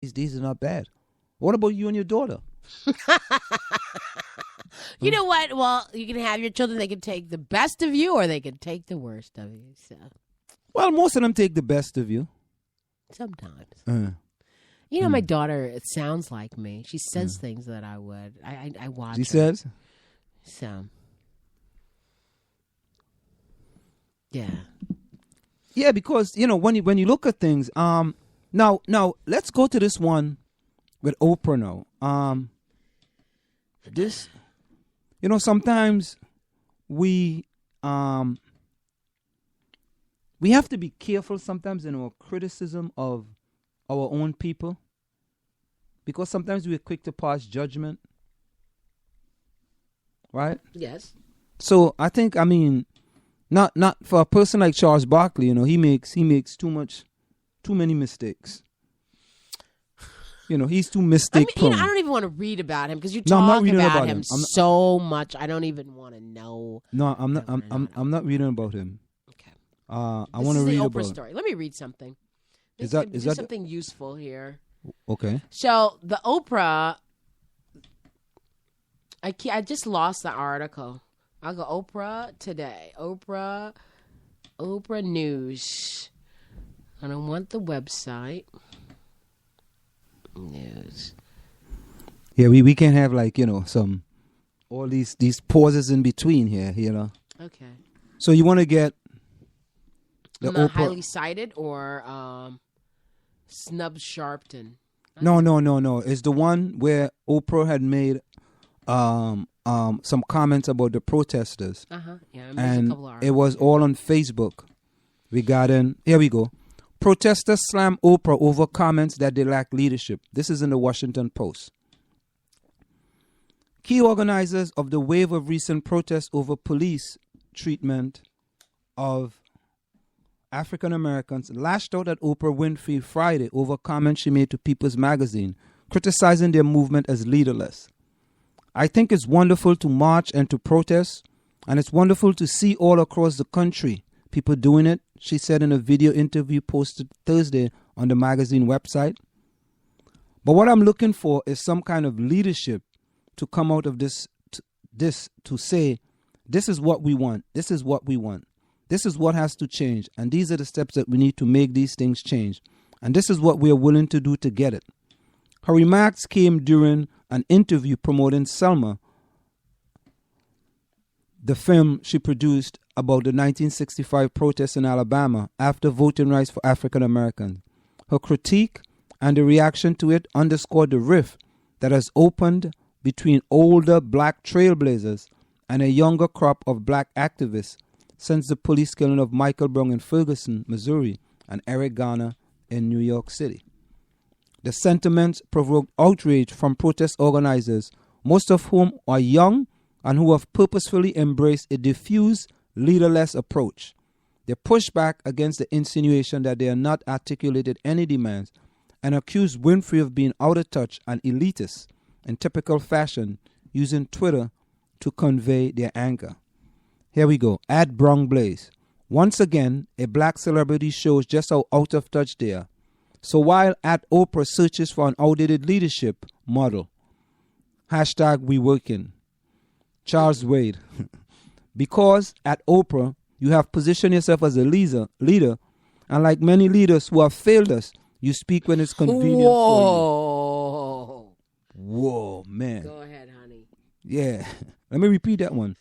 these are not bad. What about you and your daughter? You know what? Well, you can have your children. They can take the best of you, or they can take the worst of you. So Well, most of them take the best of you. sometimes, you know, my daughter. It sounds like me. She says things that I would. I watch. She her. says, So, yeah. yeah, because when you look at things, now let's go to this one with Oprah now. This, sometimes we have to be careful sometimes in our criticism of our own people, because sometimes we're quick to pass judgment, right? Yes. So I think, not for a person like Charles Barkley, he makes too many mistakes. He's too mistake prone. I don't even want to read about him because you No, I'm not talk reading about about him him. so much. I don't even want to know. No, I'm not. I'm not reading about him. Okay. I want to read the Oprah about. story. Let me read something. Is that something useful here? Okay? So the Oprah, I just lost the article. I'll go Oprah today. Oprah News. I don't want the website. News. Yeah, we can't have some all these pauses in between here. Okay. So you want to get the Not Oprah? highly cited or Snub Sharpton. No. It's the one where Oprah had made some comments about the protesters. Yeah, and a couple of it was all on Facebook regarding. Here we go. Protesters slam Oprah over comments that they lack leadership. This is in the Washington Post. Key organizers of the wave of recent protests over police treatment of African Americans lashed out at Oprah Winfrey Friday over comments she made to People's Magazine, criticizing their movement as leaderless. I think it's wonderful to march and to protest, and it's wonderful to see all across the country people doing it, she said in a video interview posted Thursday on the magazine website. But what I'm looking for is some kind of leadership to come out of this to say, this is what we want. This is what we want. This is what has to change. And these are the steps that we need to make these things change. And this is what we are willing to do to get it. Her remarks came during an interview promoting Selma, the film she produced about the 1965 protests in Alabama after voting rights for African Americans. Her critique and the reaction to it underscored the rift that has opened between older black trailblazers and a younger crop of black activists since the police killing of Michael Brown in Ferguson, Missouri, and Eric Garner in New York City. The sentiments provoked outrage from protest organizers, most of whom are young and who have purposefully embraced a diffuse, leaderless approach. They pushed back against the insinuation that they have not articulated any demands and accused Winfrey of being out of touch and elitist in typical fashion, using Twitter to convey their anger. Here we go. At Brown Blaze. Once again, a black celebrity shows just how out of touch they are. So while at Oprah searches for an outdated leadership model, hashtag we working. Charles Wade. Because at Oprah, you have positioned yourself as a leader, and like many leaders who have failed us, you speak when it's convenient for you. Whoa, man. Go ahead, honey. Yeah. Let me repeat that one.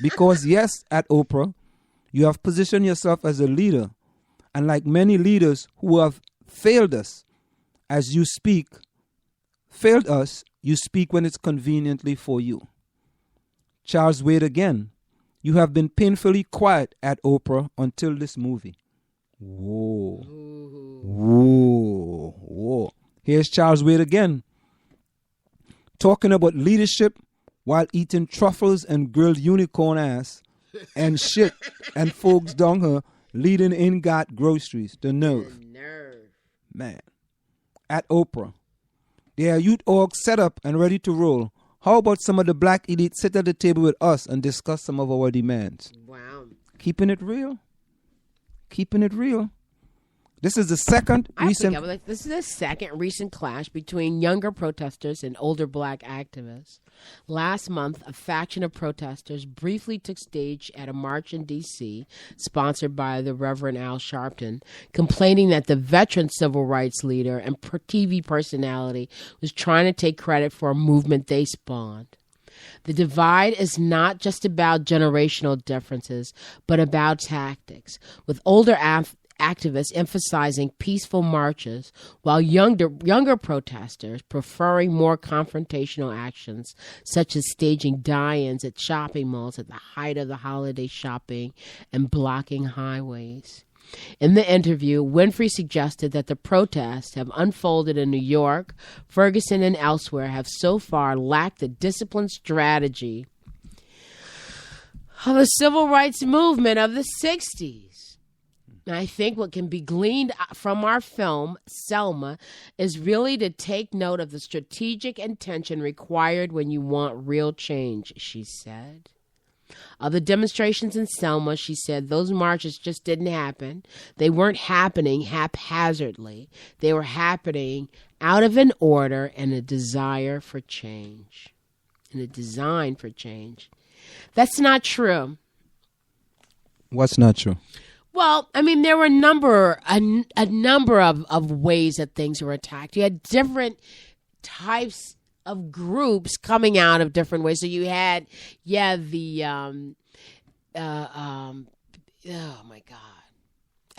Because yes, at Oprah, you have positioned yourself as a leader, and like many leaders who have failed us, you speak when it's conveniently for you. Charles Wade again. You have been painfully quiet at Oprah until this movie. Whoa. Ooh. Whoa. Here's Charles Wade again. Talking about leadership while eating truffles and grilled unicorn ass and shit and folks down her leading in got groceries. The nerve. Man. At Oprah. They are youth org set up and ready to roll. How about some of the black elite sit at the table with us and discuss some of our demands? Wow. Keeping it real. This is the second recent. This is the second recent clash between younger protesters and older black activists. Last month, a faction of protesters briefly took stage at a march in D.C., sponsored by the Reverend Al Sharpton, complaining that the veteran civil rights leader and TV personality was trying to take credit for a movement they spawned. The divide is not just about generational differences, but about tactics, with older activists emphasizing peaceful marches, while younger protesters preferring more confrontational actions, such as staging die-ins at shopping malls at the height of the holiday shopping and blocking highways. In the interview, Winfrey suggested that the protests have unfolded in New York, Ferguson, and elsewhere have so far lacked the disciplined strategy of the civil rights movement of the 60s. I think what can be gleaned from our film, Selma, is really to take note of the strategic intention required when you want real change, she said. Of the demonstrations in Selma, she said, those marches just didn't happen. They weren't happening haphazardly. They were happening out of an order and a desire for change, and a design for change. That's not true. What's not true? Well, I mean, there were a number of ways that things were attacked. You had different types of groups coming out of different ways. So you had, the oh my God,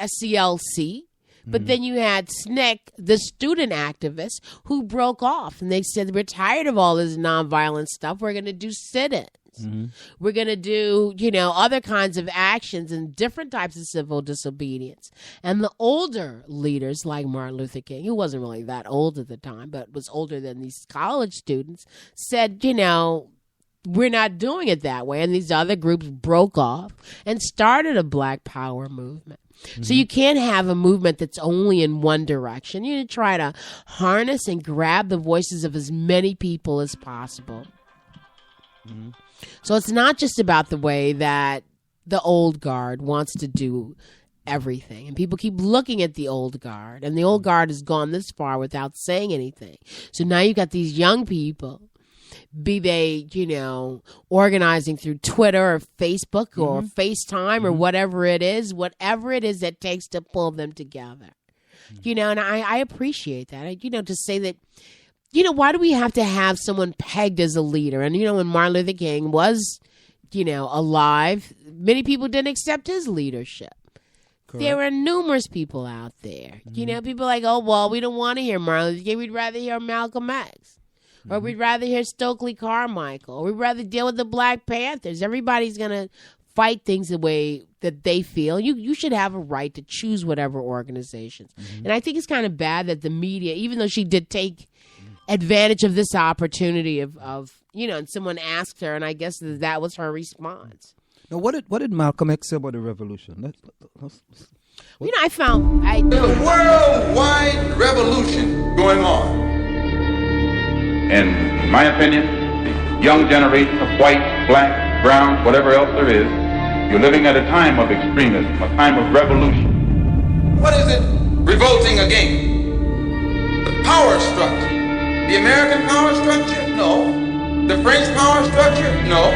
SCLC. But then you had SNCC, the student activists, who broke off. And they said, we're tired of all this nonviolent stuff. We're going to do sit-ins. Mm-hmm. We're going to do, other kinds of actions and different types of civil disobedience. And the older leaders like Martin Luther King, who wasn't really that old at the time, but was older than these college students, said, we're not doing it that way. And these other groups broke off and started a Black Power movement. Mm-hmm. So you can't have a movement that's only in one direction. You need to try to harness and grab the voices of as many people as possible. Mm-hmm. So it's not just about the way that the old guard wants to do everything. And people keep looking at the old guard, and the old guard has gone this far without saying anything. So now you've got these young people, be they, organizing through Twitter or Facebook or FaceTime or whatever it is that takes to pull them together. And I appreciate that. To say that, why do we have to have someone pegged as a leader? And, when Martin Luther King was, alive, many people didn't accept his leadership. Correct. There were numerous people out there. People like, oh, well, we don't want to hear Martin Luther King. We'd rather hear Malcolm X. Or we'd rather hear Stokely Carmichael. Or we'd rather deal with the Black Panthers. Everybody's going to fight things the way that they feel. You should have a right to choose whatever organizations. Mm-hmm. And I think it's kind of bad that the media, even though she did take advantage of this opportunity of and someone asked her, and I guess that was her response. Now, what did Malcolm X say about the revolution? I found... There's a worldwide revolution going on. In my opinion, the young generation of white, black, brown, whatever else there is, you're living at a time of extremism, a time of revolution. What is it revolting against? The power structure. The American power structure? No. The French power structure? No.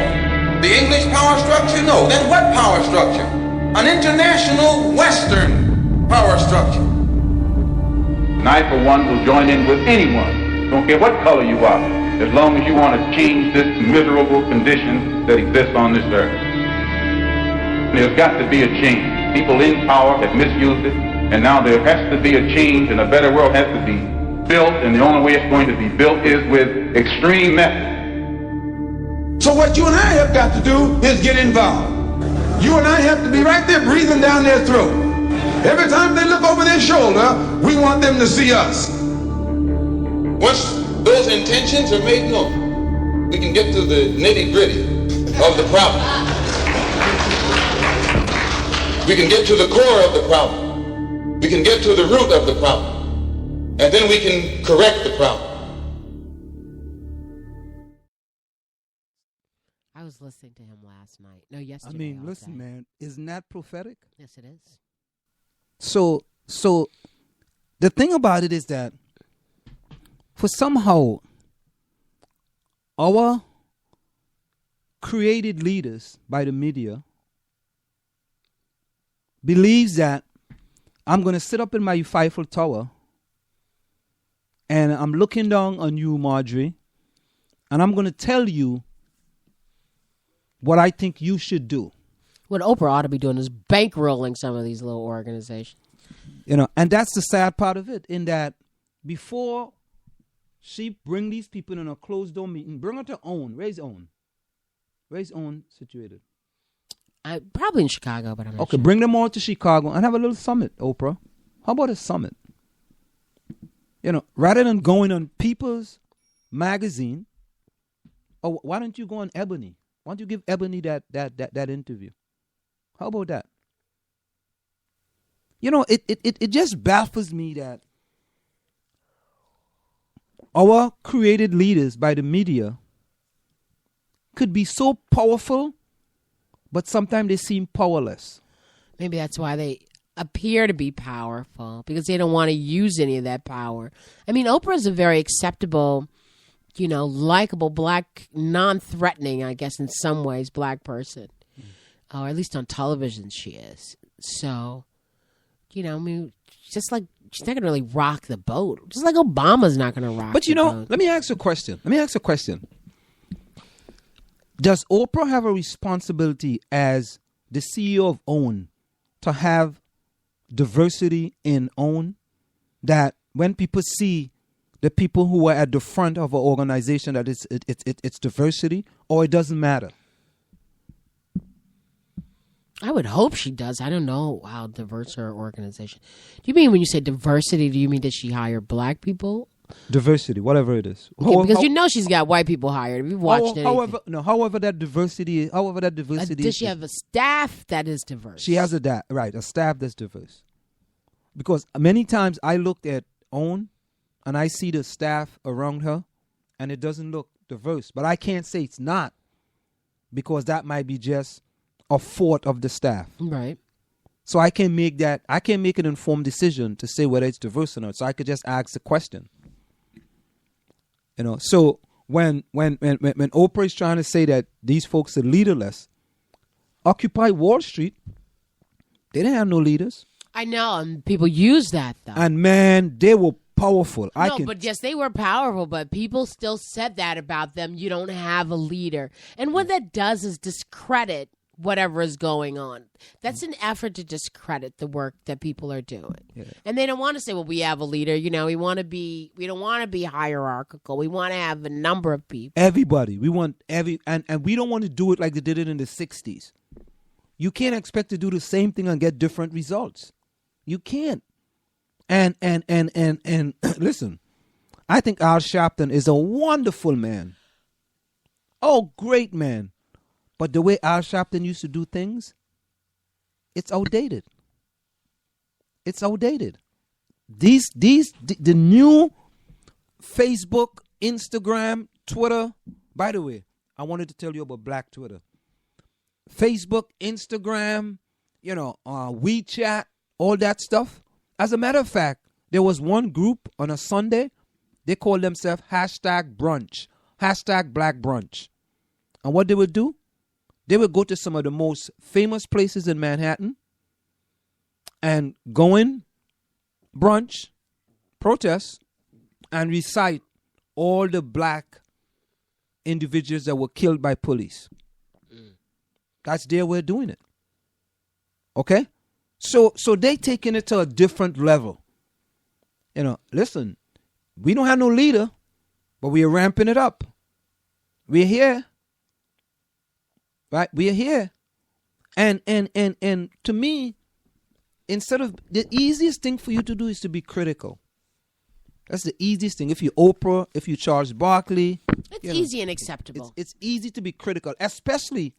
The English power structure? No. Then what power structure? An international Western power structure. And I, for one, will join in with anyone. Don't care what color you are, as long as you want to change this miserable condition that exists on this earth. There's got to be a change. People in power have misused it, and now there has to be a change, and a better world has to be built, and the only way it's going to be built is with extreme methods. So what you and I have got to do is get involved. You and I have to be right there breathing down their throat. Every time they look over their shoulder, we want them to see us. Once those intentions are made known, we can get to the nitty-gritty of the problem. We can get to the core of the problem. We can get to the root of the problem. And then we can correct the problem. I was listening to him last night. No, yesterday. I mean, listen, man, isn't that prophetic? Yes, it is. So So the thing about it is that for somehow our created leaders by the media believes that I'm going to sit up in my Eiffel Tower and I'm looking down on you, Marjorie, and I'm going to tell you what I think you should do. What Oprah ought to be doing is bankrolling some of these little organizations. You know, and that's the sad part of it, in that before she bring these people in a closed door meeting, bring her to OWN. Where's OWN? Where's OWN situated? Probably in Chicago, but I'm not Okay, sure. bring them all to Chicago and have a little summit, Oprah. How about a summit? You know, rather than going on People's Magazine, or why don't you go on Ebony? Why don't you give Ebony that interview? How about that? You know, it just baffles me that our created leaders by the media could be so powerful, but sometimes they seem powerless. Maybe that's why they appear to be powerful, because they don't want to use any of that power. I mean, Oprah's a very acceptable, you know, likable, black, non-threatening, I guess in some ways, black person. Or at least on television she is. So, you know, I mean, just like, she's not going to really rock the boat. Just like Obama's not going to rock But you the know, boat. let me ask you a question. Does Oprah have a responsibility as the CEO of OWN to have diversity in OWN? That when people see the people who are at the front of an organization, that it's diversity, or it doesn't matter? I would hope she does. I don't know how diverse her organization. Do you mean when you say diversity, do you mean that she hire black people? Diversity, whatever it is. Okay, because you know she's got white people hired. If you've watched anything. However that diversity Does she have a staff that is diverse? She has a staff that's diverse. Because many times I looked at OWN and I see the staff around her and it doesn't look diverse. But I can't say it's not, because that might be just a fault of the staff. Right. So I can make an informed decision to say whether it's diverse or not. So I could just ask the question. You know, so when Oprah is trying to say that these folks are leaderless, Occupy Wall Street, they didn't have no leaders. I know, and people use that though. And man, they were powerful. But yes, they were powerful, but people still said that about them. You don't have a leader. And what that does is discredit whatever is going on. That's an effort to discredit the work that people are doing. Yeah. And they don't want to say, well, we have a leader. You know, we don't want to be hierarchical. We want to have a number of people. Everybody. We want and we don't want to do it like they did it in the 60s. You can't expect to do the same thing and get different results. You can't. And listen, I think Al Sharpton is a wonderful man. Oh, great man. But the way Al Sharpton used to do things, it's outdated. It's outdated. The new Facebook, Instagram, Twitter. By the way, I wanted to tell you about Black Twitter. Facebook, Instagram, WeChat, all that stuff. As a matter of fact, there was one group on a Sunday. They called themselves #brunch, #Black Brunch. And what they would do, they would go to some of the most famous places in Manhattan and go in, brunch, protest, and recite all the black individuals that were killed by police. That's their way of doing it. Okay? So they taking it to a different level. Listen, we don't have no leader, but we are ramping it up. We're here. Right? We are here. And to me, instead of the easiest thing for you to do is to be critical. That's the easiest thing. If you're Oprah, if you Charles Barkley. It's easy and acceptable. It's easy to be critical, especially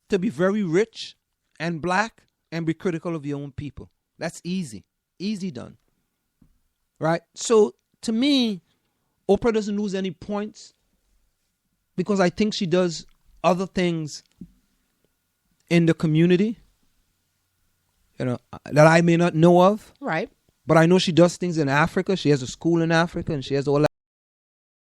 to be very rich and black and be critical of your own people. That's easy. Easy done. Right? So to me, Oprah doesn't lose any points because I think she does other things in the community. that I may not know of. Right. But I know she does things in Africa. She has a school in Africa, and she has all that.